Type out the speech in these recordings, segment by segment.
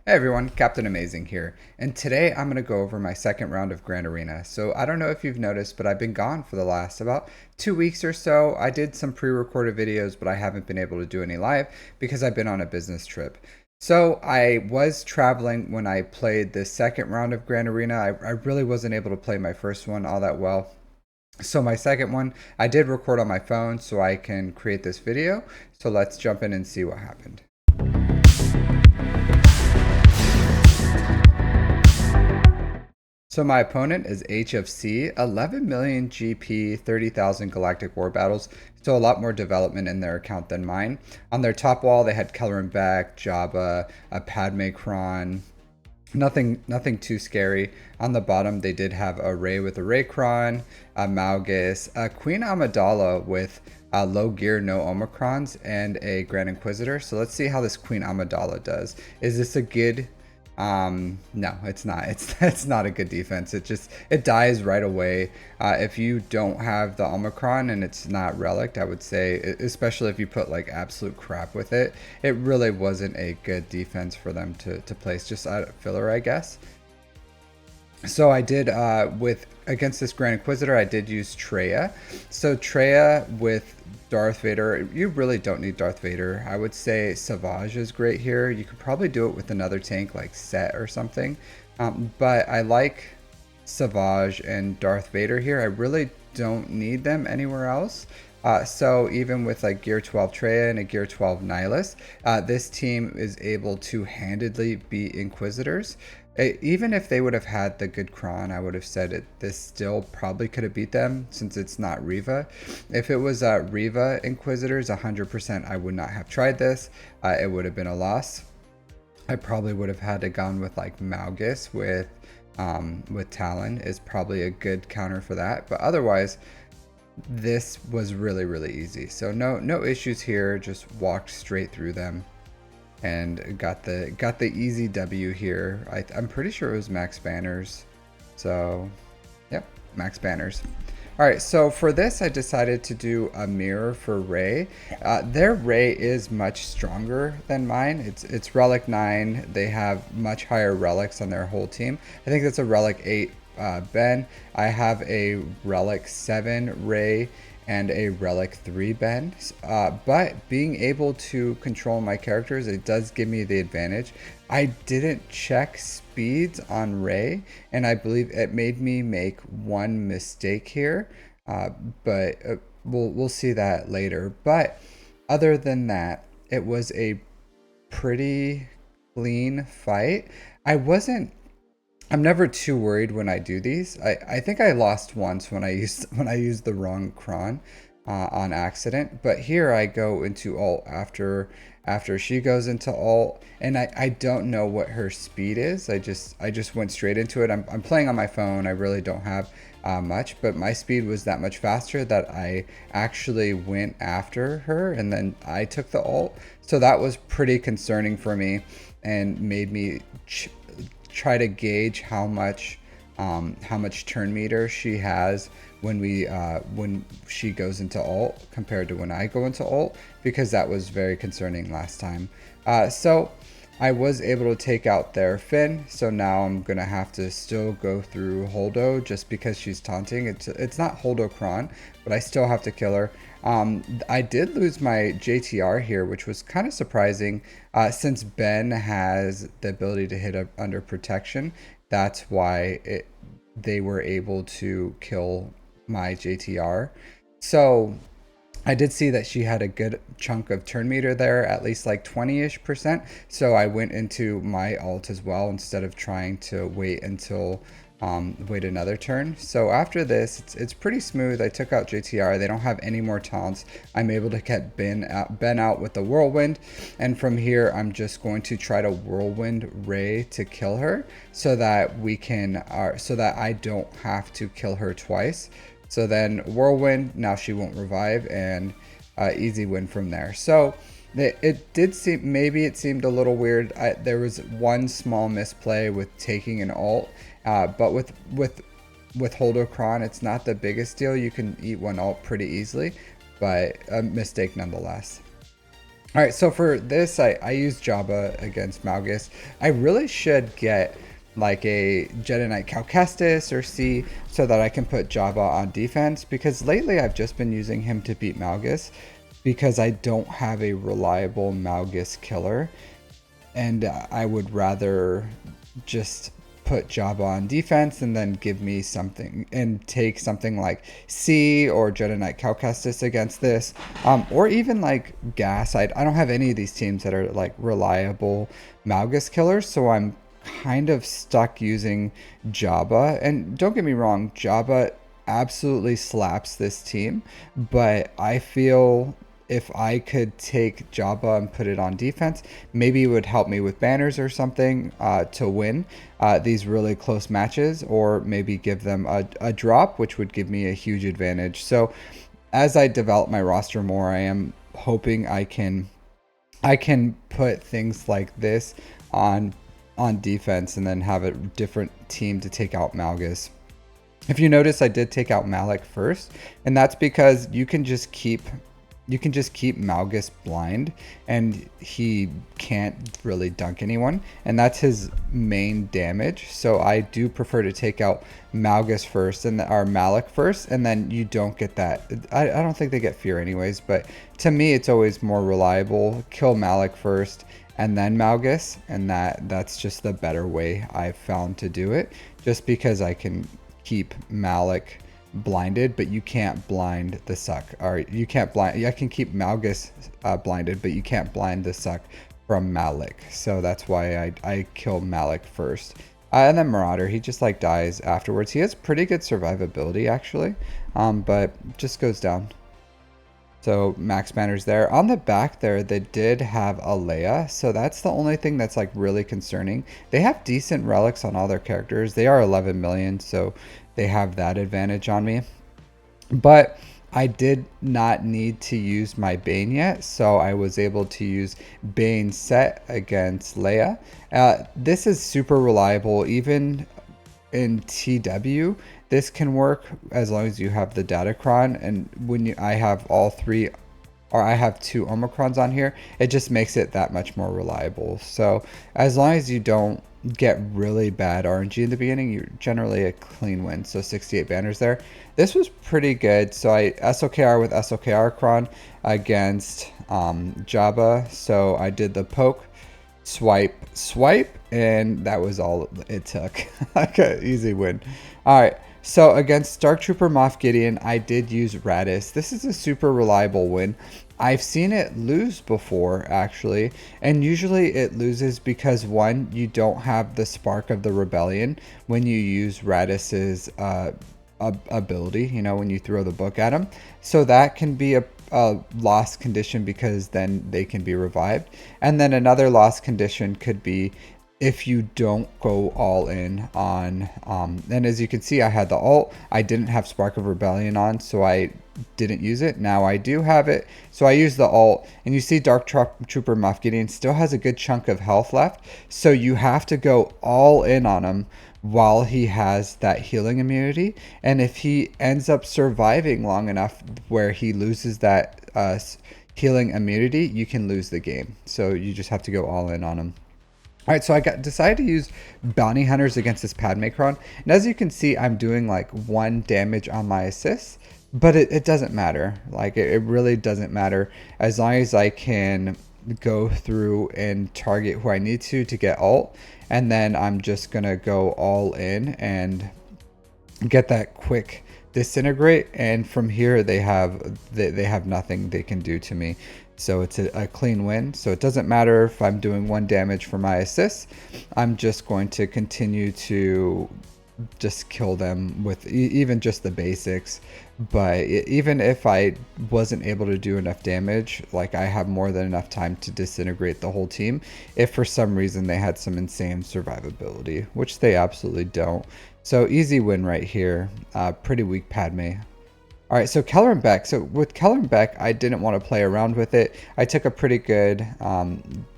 Hey everyone, Captain Amazing here, and today I'm going to go over my second round of Grand Arena. So I don't know if you've noticed, but I've been gone for the last about 2 weeks or so. I did some pre-recorded videos, but I haven't been able to do any live because I've been on a business trip. So I was traveling when I played the second round of Grand Arena. I really wasn't able to play my first one all that well. So my second one, I did record on my phone so I can create this video. So let's jump in and see what happened. So my opponent is HFC, 11 million GP, 30,000 galactic war battles, so a lot more development in their account than mine. On their top wall, they had Kellerin Beck, Jabba, a Padme Kron, nothing too scary. On the bottom, they did have a Rey with a Raycron, a Malgus, a Queen Amidala with low gear, no Omicrons, and a Grand Inquisitor. So let's see how this Queen Amidala does. Is this a good no, it's not. It's not a good defense. It dies right away. If you don't have the Omicron and it's not relict, I would say, especially if you put like absolute crap with it, it really wasn't a good defense for them to place just out of filler, I guess. So I did with against this Grand Inquisitor, I did use Traya. So Traya with Darth Vader, you really don't need Darth Vader. I would say Savage is great here. You could probably do it with another tank like Set or something. But I like Savage and Darth Vader here. I really don't need them anywhere else. So even with like Gear 12 Traya and a Gear 12 Nihilus, this team is able to handedly beat Inquisitors. Even if they would have had the good Kron, I would have said this still probably could have beat them since it's not Riva. If it was Riva Inquisitors, 100% I would not have tried this. It would have been a loss. I probably would have had to gone with like Malgus with Talon is probably a good counter for that. But otherwise, this was really easy. So no issues here. Just walked straight through them and got the easy W here. I'm pretty sure it was max banners. So yep, max banners. All right, so for this, I decided to do a mirror for Rey. Their Rey is much stronger than mine. It's Relic 9. They have much higher relics on their whole team. I think that's a Relic 8 Ben. I have a Relic 7 Rey and a Relic 3 Ben. But being able to control my characters, it does give me the advantage. I didn't check speeds on Rey, and I believe it made me make one mistake here. But we'll see that later. But other than that, it was a pretty clean fight. I'm never too worried when I do these. I think I lost once when I used the wrong cron on accident. But here I go into ult after she goes into ult, and I don't know what her speed is. I just went straight into it. I'm playing on my phone. I really don't have much, but my speed was that much faster that I actually went after her, and then I took the ult. So that was pretty concerning for me, and made me try to gauge how much turn meter she has when she goes into ult compared to when I go into ult, because that was very concerning last time. So I was able to take out their Finn, so now I'm gonna have to still go through Holdo just because she's taunting. It's not Holdo Kron, but I still have to kill her. I did lose my JTR here, which was kind of surprising since Ben has the ability to hit under protection. That's why they were able to kill my JTR. So I did see that she had a good chunk of turn meter there, at least like 20-ish%. So I went into my ult as well instead of trying to wait until wait another turn. So after this, it's pretty smooth. I took out JTR. They don't have any more taunts. I'm able to get Ben out with the whirlwind, and from here I'm just going to try to whirlwind Rey to kill her, so that we can so that I don't have to kill her twice. So then whirlwind, now she won't revive, and easy win from there. So it did seem, maybe it seemed a little weird. There was one small misplay with taking an ult, but with Holdocron, it's not the biggest deal. You can eat one ult pretty easily, but a mistake nonetheless. All right, so for this, I use Jabba against Malgus. I really should get like a Jedi Knight Cal Kestis or C so that I can put Jabba on defense, because lately I've just been using him to beat Malgus because I don't have a reliable Malgus killer, and I would rather just put Jabba on defense and then give me something and take something like C or Jedi Knight Cal Kestis against this, or even like Gas. I don't have any of these teams that are like reliable Malgus killers, so I'm kind of stuck using Jabba. And don't get me wrong, Jabba absolutely slaps this team, but I feel if I could take Jabba and put it on defense, maybe it would help me with banners or something to win these really close matches, or maybe give them a drop, which would give me a huge advantage. So as I develop my roster more, I am hoping I can put things like this on defense and then have a different team to take out Malgus. If you notice, I did take out Malik first, and that's because you can just keep Malgus blind and he can't really dunk anyone, and that's his main damage. So I do prefer to take out Malgus first and or Malik first, and then you don't get that. I don't think they get fear anyways, but to me it's always more reliable. Kill Malik first and then Malgus, and that's just the better way I've found to do it, just because I can keep Malik blinded, but you can't blind the suck. Or you can't blind. I can keep Malgus blinded, but you can't blind the suck from Malik. So that's why I kill Malik first. And then Marauder, he just like dies afterwards. He has pretty good survivability actually, but just goes down. So max banners there. On the back there, they did have a Leia, so that's the only thing that's like really concerning. They have decent relics on all their characters. They are 11 million, so they have that advantage on me. But I did not need to use my Bane yet, so I was able to use Bane set against Leia. This is super reliable, even in TW. This can work as long as you have the Datacron, and I have all three, or I have two Omicrons on here, it just makes it that much more reliable. So as long as you don't get really bad RNG in the beginning, you're generally a clean win. So 68 banners there. This was pretty good. So I SOKR with SOKR Cron against Jabba. So I did the poke, swipe, and that was all it took. Like an easy win. All right. So against Dark Trooper Moff Gideon, I did use Radis. This is a super reliable win. I've seen it lose before actually, and usually it loses because one, you don't have the spark of the rebellion when you use Radis's ability, you know, when you throw the book at him. So that can be a lost condition, because then they can be revived. And then another lost condition could be if you don't go all in on and as you can see, I had the ult. I didn't have Spark of Rebellion on, so I didn't use it. Now I do have it, so I use the ult, and you see Dark Trooper Moff Gideon still has a good chunk of health left, so you have to go all in on him while he has that healing immunity. And if he ends up surviving long enough where he loses that healing immunity, you can lose the game. So you just have to go all in on him. All right, so I decided to use Bounty Hunters against this Padme Cron. And as you can see, I'm doing like 1 damage on my assists, but it doesn't matter. Like it really doesn't matter, as long as I can go through and target who I need to get ult. And then I'm just gonna go all in and get that quick disintegrate. And from here, they have nothing they can do to me. So it's a clean win. So it doesn't matter if I'm doing 1 damage for my assists. I'm just going to continue to just kill them with even just the basics. But even if I wasn't able to do enough damage, like I have more than enough time to disintegrate the whole team if for some reason they had some insane survivability, which they absolutely don't. So easy win right here. Pretty weak Padme. All right, so Keller and Beck. So with Keller and Beck, I didn't want to play around with it. I took a pretty good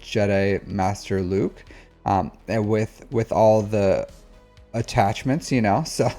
Jedi Master Luke, and with all the attachments, you know. So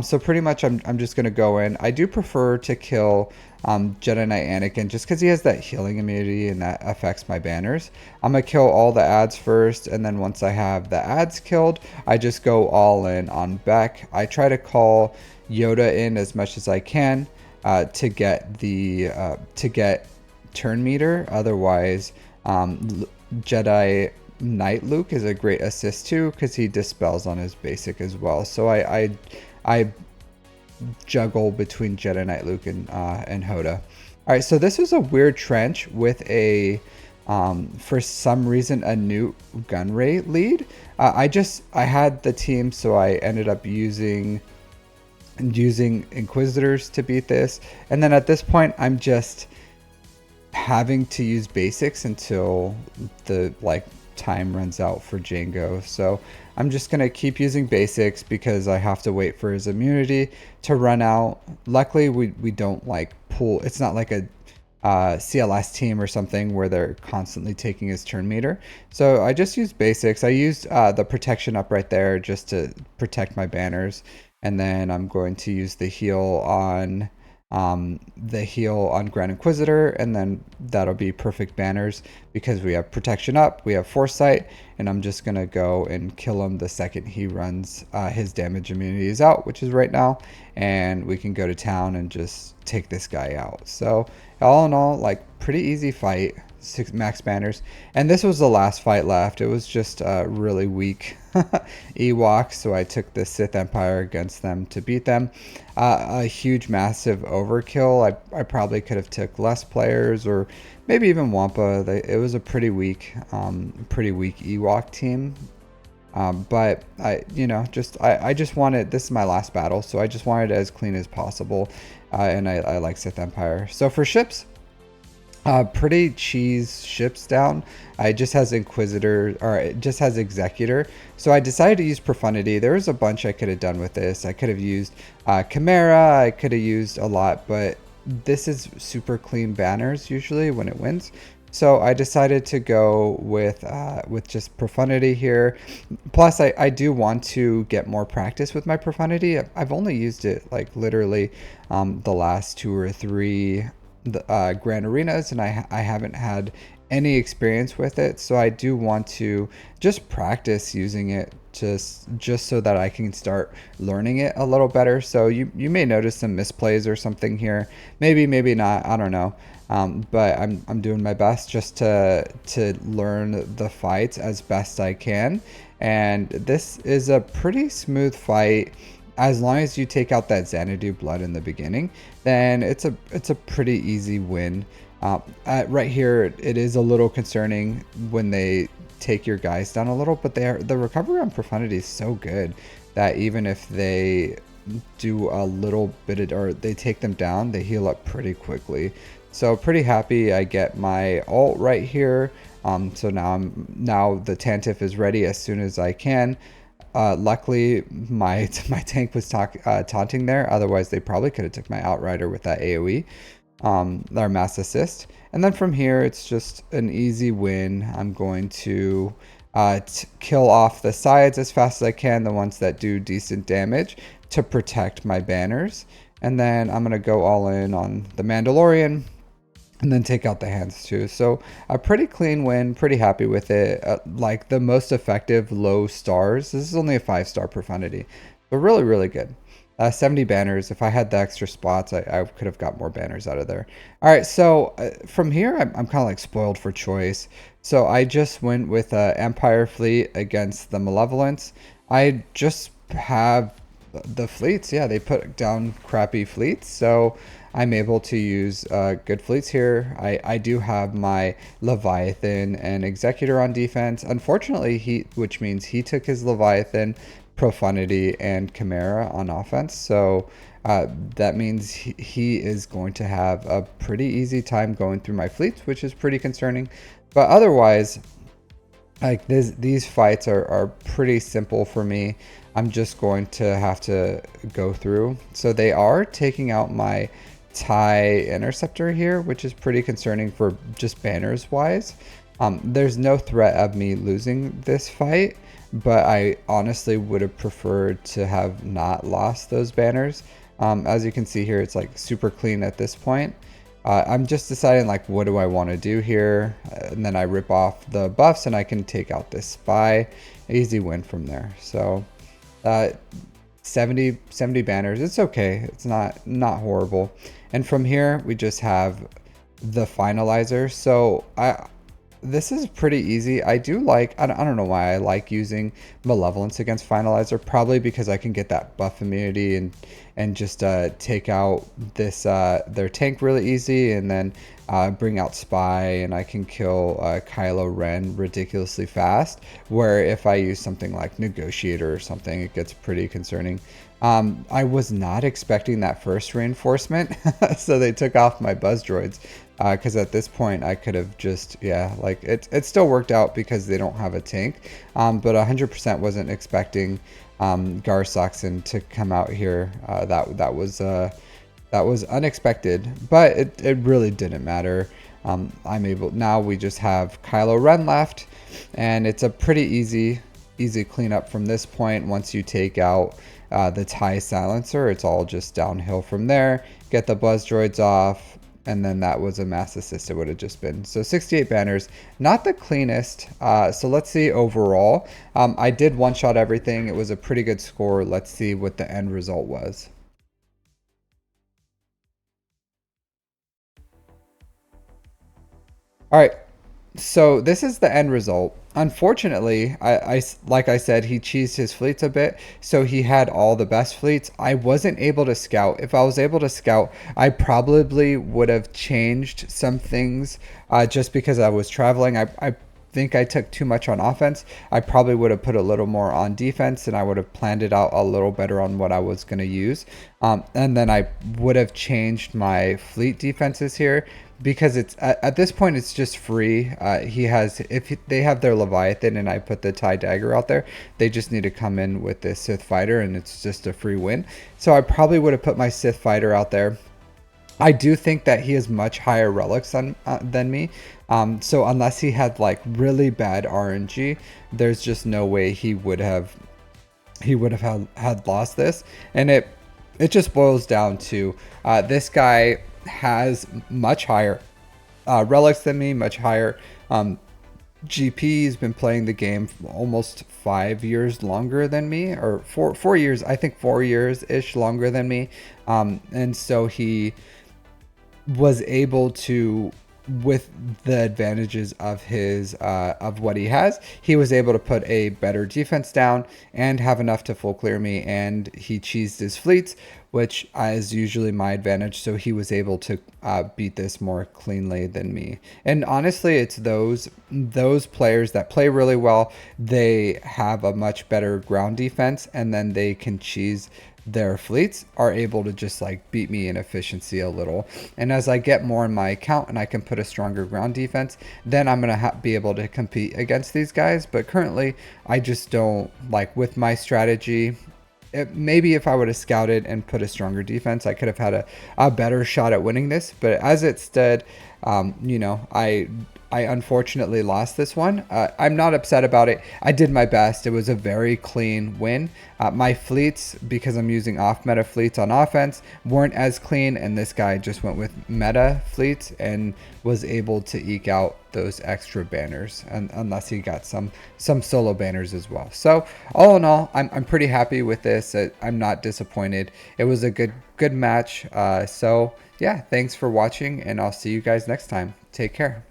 so pretty much I'm just gonna go in. I do prefer to kill Jedi Knight Anakin just because he has that healing immunity and that affects my banners. I'm gonna kill all the ads first, and then once I have the ads killed, I just go all in on Beck. I try to call Yoda in as much as I can to get the to get turn meter. Otherwise, Jedi Knight Luke is a great assist too because he dispels on his basic as well. So I juggle between Jedi Knight Luke and Hoda. All right, so this is a weird trench with a for some reason a new gun rate lead. I had the team, so I ended up using Inquisitors to beat this, and then at this point I'm just having to use basics until the time runs out for Django. So I'm just gonna keep using basics because I have to wait for his immunity to run out. Luckily we don't pull, it's not like a CLS team or something where they're constantly taking his turn meter. So I just used basics. I used the protection up right there just to protect my banners, and then I'm going to use the heal on Grand Inquisitor, and then that'll be perfect banners because we have protection up, we have foresight, and I'm just gonna go and kill him the second he runs his damage immunity is out, which is right now, and we can go to town and just take this guy out. So all in all, pretty easy fight. 6 max banners, and this was the last fight left. It was just really weak Ewoks, so I took the Sith Empire against them to beat them. A huge massive overkill. I probably could have took less players or maybe even Wampa. It was a pretty weak Ewok team. But I just wanted, this is my last battle, so I just wanted it as clean as possible, and I like Sith Empire. So for ships, pretty cheese ships down. It just has Inquisitor, or it just has Executor. So I decided to use Profundity. There was a bunch I could have done with this. I could have used Chimera. I could have used a lot, but this is super clean banners usually when it wins. So I decided to go with just Profundity here. Plus, I do want to get more practice with my Profundity. I've only used it literally the last 2 or 3 Grand Arenas, and I haven't had any experience with it, so I do want to just practice using it just so that I can start learning it a little better. So you may notice some misplays or something here, maybe not, I don't know, but I'm doing my best just to learn the fights as best I can, and this is a pretty smooth fight. As long as you take out that Xanadu blood in the beginning, then it's a pretty easy win. Right here, it is a little concerning when they take your guys down a little, but the recovery on Profundity is so good that even if they do a little bit or they take them down, they heal up pretty quickly. So pretty happy I get my ult right here. So now the Tantive is ready as soon as I can. Luckily, my tank was taunting there. Otherwise, they probably could have took my Outrider with that AoE, or mass assist. And then from here, it's just an easy win. I'm going to kill off the sides as fast as I can, the ones that do decent damage, to protect my banners. And then I'm going to go all in on the Mandalorian, and then take out the hands too. So a pretty clean win, pretty happy with it. Like the most effective low stars. This is only a 5-star Profundity, but really, really good. 70 banners. If I had the extra spots, I could have got more banners out of there. All right, so from here, I'm kind of like spoiled for choice. So I just went with Empire fleet against the Malevolence. I just have the fleets. Yeah, they put down crappy fleets, so I'm able to use good fleets here. I do have my Leviathan and Executor on defense. Unfortunately, which means he took his Leviathan, Profundity, and Chimera on offense. So that means he is going to have a pretty easy time going through my fleets, which is pretty concerning. But otherwise, these fights are pretty simple for me. I'm just going to have to go through. So they are taking out my TIE Interceptor here, which is pretty concerning for just banners wise. There's no threat of me losing this fight, but I honestly would have preferred to have not lost those banners. As you can see here, it's like super clean at this point. I'm just deciding like what do I want to do here, and then I rip off the buffs and I can take out this spy. Easy win from there. So 70 banners, it's okay, it's not horrible. And from here we just have the finalizer. So this is pretty easy. I do like, I don't know why I like using Malevolence against Finalizer, probably because I can get that buff immunity and just take out this their tank really easy, and then bring out Spy, and I can kill Kylo Ren ridiculously fast, where if I use something like Negotiator or something, it gets pretty concerning. I was not expecting that first reinforcement, so they took off my buzz droids, because at this point I could have just, yeah, like it still worked out because they don't have a tank, but 100% wasn't expecting Gar Saxon to come out here. That was unexpected, but it really didn't matter. I'm able, now we just have Kylo Ren left, and it's a pretty easy cleanup from this point. Once you take out the TIE silencer, it's all just downhill from there. Get the buzz droids off, and then that was a mass assist. It would have just been. So 68 banners, not the cleanest. So let's see overall. I did one-shot everything. It was a pretty good score. Let's see what the end result was. All right, so this is the end result. Unfortunately, like I said, he cheesed his fleets a bit, so he had all the best fleets. I wasn't able to scout. If I was able to scout, I probably would have changed some things, just because I was traveling. I think I took too much on offense. I probably would have put a little more on defense, and I would have planned it out a little better on what I was going to use. And then I would have changed my fleet defenses here, because it's at this point it's just free. He has, if they have their Leviathan and I put the TIE Dagger out there, they just need to come in with this Sith Fighter and it's just a free win. So I probably would have put my Sith Fighter out there. I do think that he has much higher relics than me. So unless he had like really bad RNG, there's just no way he would have had lost this. And it just boils down to this guy has much higher relics than me, much higher GP. Has been playing the game almost 5 years longer than me, or 4 years, I think 4 years ish longer than me. And so he was able to, with the advantages of his of what he has, he was able to put a better defense down and have enough to full clear me, and he cheesed his fleets, which is usually my advantage, so he was able to beat this more cleanly than me. And honestly, it's those players that play really well, they have a much better ground defense, and then they can cheese their fleets, are able to just like beat me in efficiency a little. And as I get more in my account and I can put a stronger ground defense, then I'm gonna be able to compete against these guys. But currently I just don't, like, with my strategy, maybe if I would have scouted and put a stronger defense, I could have had a better shot at winning this. But as it stood, you know, I unfortunately lost this one. I'm not upset about it. I did my best. It was a very clean win. My fleets, because I'm using off-meta fleets on offense, weren't as clean, and this guy just went with meta fleets and was able to eke out those extra banners, and unless he got some solo banners as well. So all in all, I'm pretty happy with this. I'm not disappointed. It was a good match. So yeah, thanks for watching, and I'll see you guys next time. Take care.